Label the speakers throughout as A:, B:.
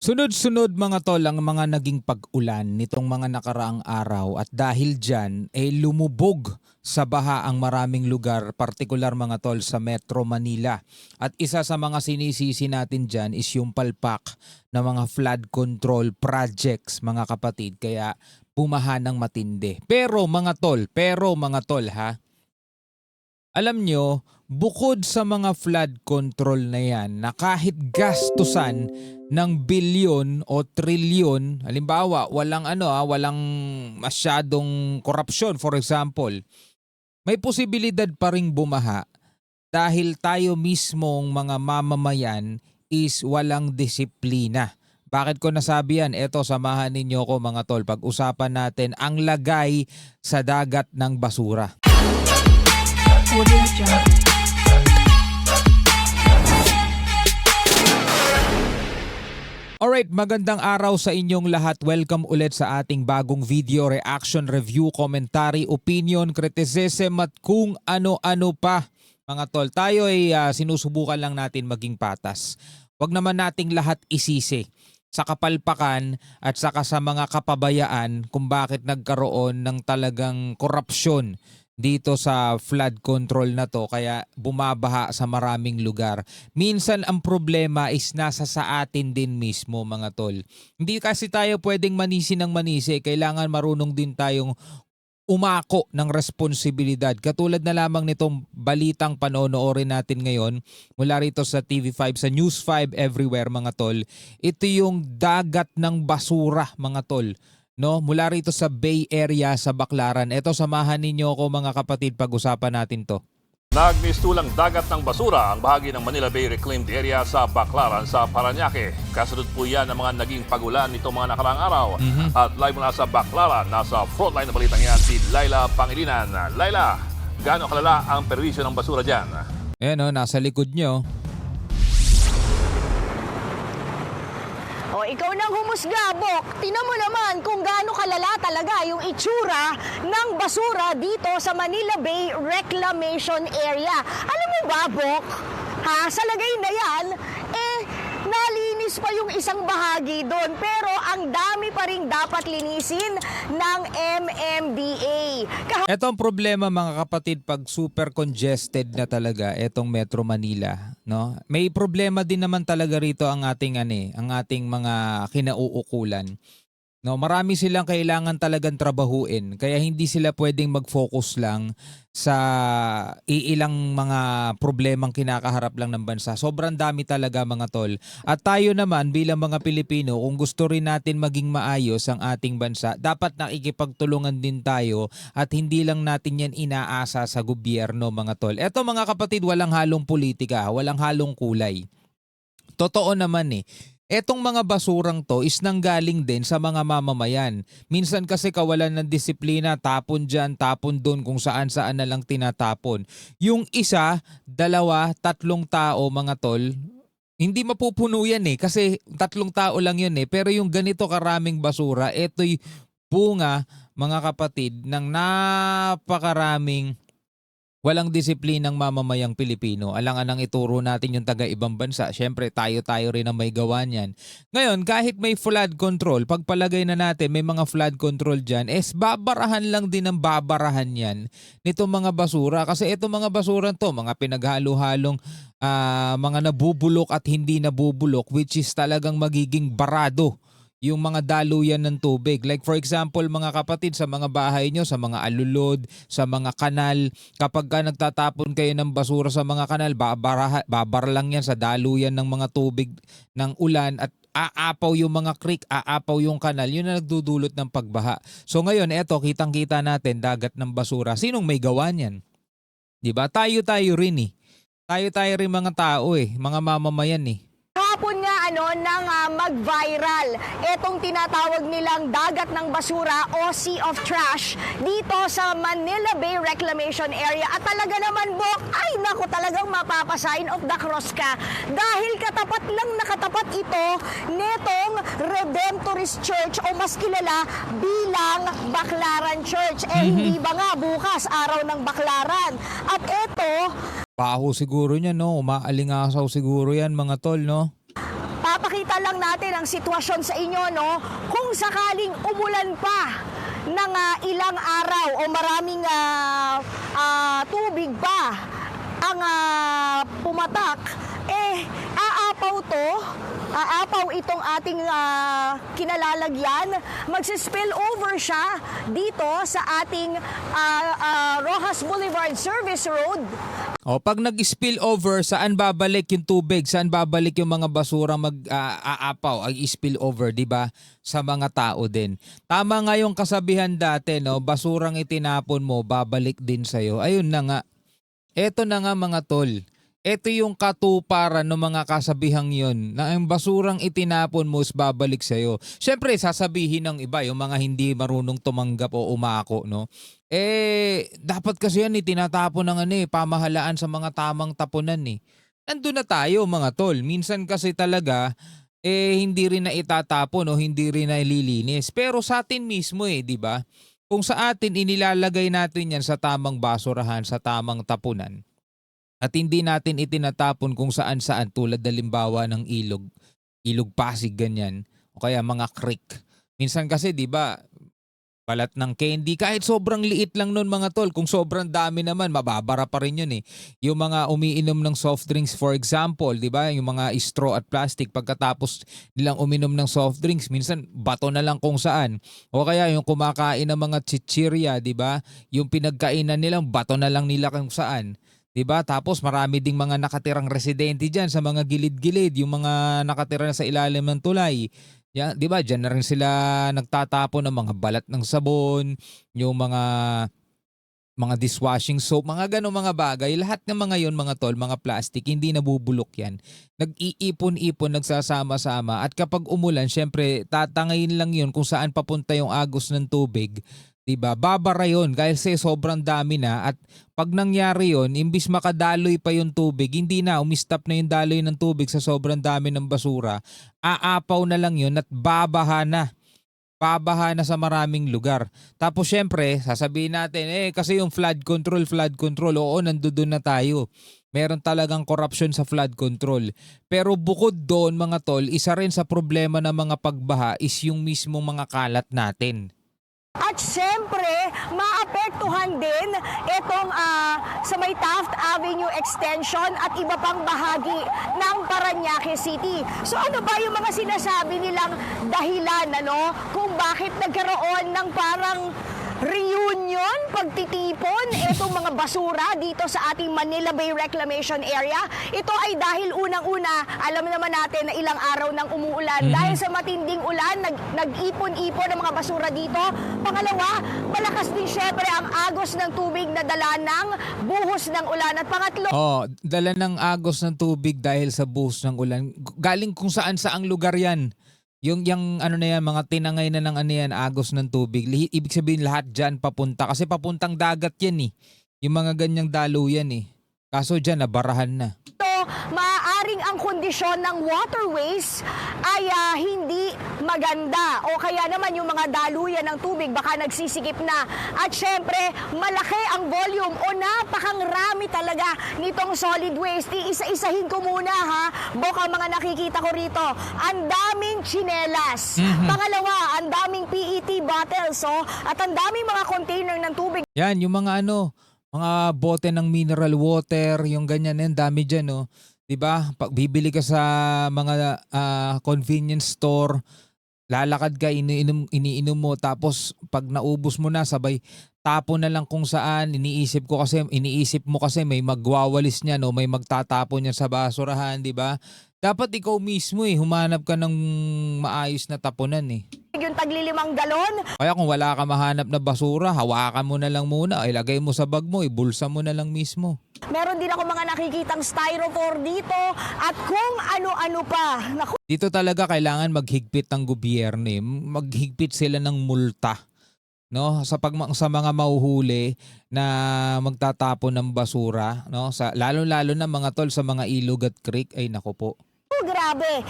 A: Sunod-sunod mga tol ang mga naging pag-ulan nitong mga nakaraang araw at dahil dyan lumubog sa baha ang maraming lugar, partikular mga tol sa Metro Manila. At isa sa mga sinisisi natin dyan is yung palpak na mga flood control projects mga kapatid, kaya bumaha ng matindi. Pero mga tol ha, alam nyo, bukod sa mga flood control na yan na kahit gastusan ng bilyon o trilyon, halimbawa walang masyadong korupsyon for example, may posibilidad pa ring bumaha dahil tayo mismong mga mamamayan is walang disiplina. Bakit ko nasabi yan? Eto, samahan ninyo ko mga tol. Pag-usapan natin ang lagay sa dagat ng basura.
B: Audio Jungle.
A: Alright, magandang araw sa inyong lahat. Welcome ulit sa ating bagong video, reaction, review, commentary, opinion, criticism at kung ano-ano pa. Mga tol, tayo ay sinusubukan lang natin maging patas. Huwag naman nating lahat isisi sa kapalpakan at saka sa mga kapabayaan kung bakit nagkaroon ng talagang korupsyon dito sa flood control na to, kaya bumabaha sa maraming lugar. Minsan ang problema is nasa sa atin din mismo mga tol. Hindi kasi tayo pwedeng manisi ng manisi, kailangan marunong din tayong umako ng responsibilidad. Katulad na lamang nitong balitang panonoorin natin ngayon mula rito sa TV5, sa News 5 everywhere mga tol. Ito yung dagat ng basura mga tol. No, mula rito sa Bay Area sa Baclaran. Ito, samahan ninyo ako mga kapatid, pag-usapan natin to.
C: Nagmistulang dagat ng basura ang bahagi ng Manila Bay Reclaimed Area sa Baclaran sa Parañaque. Kasunod po yan ng mga naging pagulan nitong mga nakaraang araw. At live mula sa Baclaran, nasa frontline na balitang yan si Laila Pangilinan. Laila, gaano kalala ang perwisyo ng basura dyan?
A: Ayan o, nasa likod nyo.
B: O, ikaw nang humusga, Bok. Tingnan mo naman kung gaano kalala talaga yung itsura ng basura dito sa Manila Bay Reclamation Area. Alam mo ba, Bok? Ha, sa lagay na yan, nalinis pa yung isang bahagi doon. Pero ang dami pa rin dapat linisin ng MMDA.
A: Ito ang problema mga kapatid pag super congested na talaga etong Metro Manila, no? May problema din naman talaga rito ang ating mga kinauukulan. No, marami silang kailangan talagang trabahuin, kaya hindi sila pwedeng mag-focus lang sa iilang mga problemang kinakaharap lang ng bansa. Sobrang dami talaga mga tol. At tayo naman bilang mga Pilipino, kung gusto rin natin maging maayos ang ating bansa, dapat nakikipagtulungan din tayo at hindi lang natin yan inaasa sa gobyerno mga tol. Eto mga kapatid, walang halong politika, walang halong kulay. Totoo naman etong mga basurang to is nanggaling din sa mga mamamayan. Minsan kasi kawalan ng disiplina, tapon dyan, tapon doon, kung saan-saan na lang tinatapon. Yung isa, dalawa, tatlong tao mga tol, hindi mapupuno yan kasi tatlong tao lang yun Pero yung ganito karaming basura, eto'y bunga mga kapatid ng napakaraming walang disiplinang mamamayang Pilipino. Alangan ang ituro natin yung taga-ibang bansa. Siyempre, tayo rin ang may gawa niyan. Ngayon, kahit may flood control, pagpalagay na natin may mga flood control dyan, babarahan lang din ang babarahan yan nitong mga basura. Kasi itong mga basura to, mga pinaghalo-halong mga nabubulok at hindi nabubulok, which is talagang magiging barado yung mga daluyan ng tubig. Like for example, mga kapatid, sa mga bahay nyo, sa mga alulod, sa mga kanal, kapag ka nagtatapon kayo ng basura sa mga kanal, babar lang yan sa daluyan ng mga tubig ng ulan at aapaw yung mga creek, aapaw yung kanal. Yun na nagdudulot ng pagbaha. So ngayon, eto, kitang-kita natin, dagat ng basura. Sinong may gawa niyan? Diba? Tayo rin Tayo rin mga tao mga mamamayan
B: Hapon nga nang mag-viral etong tinatawag nilang dagat ng basura o Sea of Trash dito sa Manila Bay Reclamation Area. At talaga naman, Bok, ay naku, talagang mapapasign of the cross ka dahil nakatapat ito netong Redemptorist Church o mas kilala bilang Baclaran Church. Hindi ba nga bukas araw ng Baclaran? At eto,
A: Baho siguro niya, no? Umaalingasaw siguro yan, mga tol, no?
B: papakita lang natin ang sitwasyon sa inyo, no? Kung sakaling umulan pa ng ilang araw o maraming tubig pa ang pumatak, aapaw itong ating kinalalagyan, magsispill over siya dito sa ating Rojas Boulevard Service Road.
A: O pag nag-spill over, saan babalik yung tubig? Saan babalik yung mga basura mag-aapaw, ay spill over, 'di ba? Sa mga tao din. Tama nga yung kasabihan dati, no, basurang itinapon mo, babalik din sa iyo. Ayun na nga. Eto na nga mga tol. Ito yung katuparan ng mga kasabihang yon na ang basurang itinapon mo is babalik sa'yo. Siyempre, sasabihin ng iba, yung mga hindi marunong tumanggap o umako, no? Dapat kasi yan tinatapon ng pamahalaan sa mga tamang tapunan eh. Nandun na tayo mga tol. Minsan kasi talaga, hindi rin na itatapon o hindi rin na ililinis. Pero sa atin mismo di ba? Kung sa atin inilalagay natin yan sa tamang basurahan, sa tamang tapunan, at hindi natin itinatapon kung saan-saan tulad halimbawa ng ilog Pasig ganyan o kaya mga creek. Minsan kasi 'di ba balat ng candy kahit sobrang liit lang nun mga tol, kung sobrang dami naman mababara pa rin yun eh. Yung mga umiinom ng soft drinks for example, 'di ba? Yung mga straw at plastic pagkatapos nilang uminom ng soft drinks, minsan bato na lang kung saan. O kaya yung kumakain ng mga chichirya, 'di ba? Yung pinagkainan nilang bato na lang nila kung saan. 'Di ba? Tapos marami ding mga nakatirang residente diyan sa mga gilid-gilid, yung mga nakatira sa ilalim ng tulay. Yan, 'di ba? Diyan na rin sila nagtatapon ng mga balat ng sabon, yung mga dishwashing soap, mga ganong mga bagay. Lahat ng mga yon mga tol, mga plastic, hindi nabubulok yan. Nag-iipon-ipon, nagsasama-sama. At kapag umulan, syempre, tatangayin lang yon kung saan papunta yung agos ng tubig. Diba? Babara yun kasi sobrang dami na, at pag nangyari yun, imbis makadaloy pa yung tubig, hindi na, umistap na yung daloy ng tubig sa sobrang dami ng basura, aapaw na lang yun at babaha na. Babaha na sa maraming lugar. Tapos syempre, sasabihin natin, kasi yung flood control, oo, nandoon na tayo. Meron talagang korupsyon sa flood control. Pero bukod doon mga tol, isa rin sa problema ng mga pagbaha is yung mismong mga kalat natin.
B: At syempre, maapektuhan din itong sa may Taft Avenue Extension at iba pang bahagi ng Parañaque City. So ano ba yung mga sinasabi nilang dahilan kung bakit nagkaroon ng parang reunion, pagtitipon itong mga basura dito sa ating Manila Bay Reclamation Area? Ito ay dahil unang-una, alam naman natin na ilang araw nang umuulan. Dahil sa matinding ulan, nag-ipon-ipon ang mga basura dito. Pangalawa, malakas din syempre ang agos ng tubig na dala ng buhos ng ulan. At pangatlo,
A: dala ng agos ng tubig dahil sa buhos ng ulan. Galing kung saan-saang lugar yan. Yung mga tinangay na ng agos ng tubig. Ibig sabihin lahat dyan papunta. Kasi papuntang dagat yan eh. Yung mga ganyang daluyan eh. Kaso dyan, nabarahan na.
B: maaaring ang kondisyon ng waterways ay hindi maganda, o kaya naman yung mga daluyan ng tubig baka nagsisikip na. At syempre, malaki ang volume o napakarami talaga nitong solid waste. Iisa-isahin ko muna Baka mga nakikita ko rito. Ang daming tsinelas. Pangalawa, ang daming PET bottles, at ang daming mga container ng tubig.
A: Yan, yung mga mga bote ng mineral water, yung ganyan yan, dami dyan, 'Di ba? Pag bibili ka sa mga convenience store, lalakad ka, iniinom mo, tapos pag naubos mo na, sabay tapon na lang kung saan. Iniisip mo kasi may magwawalis niyan o may magtatapon niyan sa basurahan, 'di ba? Dapat ikaw mismo humanap ka ng maayos na tapunan
B: Yung tagli-5 galon.
A: Kaya kung wala ka mahanap na basura, hawakan mo na lang muna, ilagay mo sa bag mo, ibulsa mo na lang mismo.
B: Meron din ako mga nakikitang styrofoam dito at kung ano-ano pa. Naku.
A: Dito talaga kailangan maghigpit ng gobyerno, maghigpit sila ng multa, sa mga mahuhuli na magtatapon ng basura, lalo-lalo na mga tol sa mga ilog at creek, ay nako po.
B: grabe.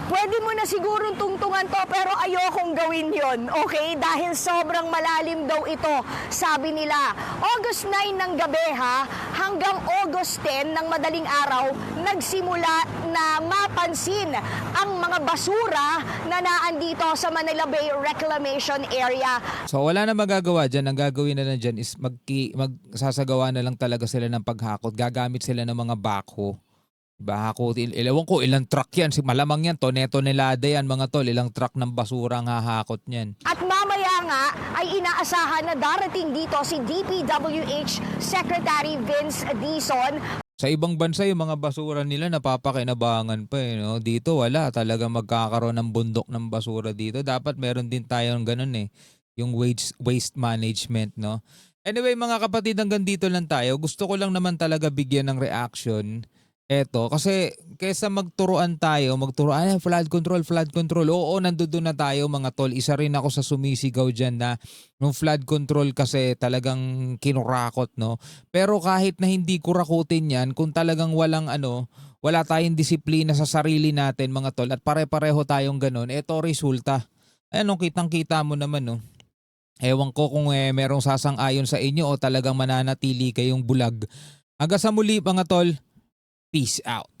B: Pwede mo na sigurong tungtungan to pero ayokong gawin yon, okay? Dahil sobrang malalim daw ito, sabi nila. August 9 ng gabi ha, hanggang August 10 ng madaling araw, nagsimula na mapansin ang mga basura na naandito sa Manila Bay Reclamation Area.
A: So wala na magagawa dyan. Ang gagawin na lang dyan is magsasagawa na lang talaga sila ng paghakot. Gagamit sila ng mga backhoe. Diba? Ewan ko ilang truck yan. Malamang yan, tonelada yan mga tol. Ilang truck ng basura ang hahakot niyan.
B: At mamaya nga ay inaasahan na darating dito si DPWH Secretary Vince Dizon.
A: Sa ibang bansa yung mga basura nila napapakinabangan pa eh. No? Dito wala. Talaga magkakaroon ng bundok ng basura dito. Dapat meron din tayong ganun eh. Yung waste management. No? Anyway mga kapatid, hanggang dito lang tayo. Gusto ko lang naman talaga bigyan ng reaction. Eto, kasi kesa flood control. Oo, nandoon na tayo mga tol. Isa rin ako sa sumisigaw dyan na yung flood control kasi talagang kinurakot, no? Pero kahit na hindi kurakutin yan, kung talagang wala tayong disiplina sa sarili natin mga tol at pare-pareho tayong ganun, eto resulta. Ayan, kitang-kita mo naman, no? Ewan ko kung merong sasang-ayon sa inyo o talagang mananatili kayong bulag. Hanggang sa muli mga tol. Peace out.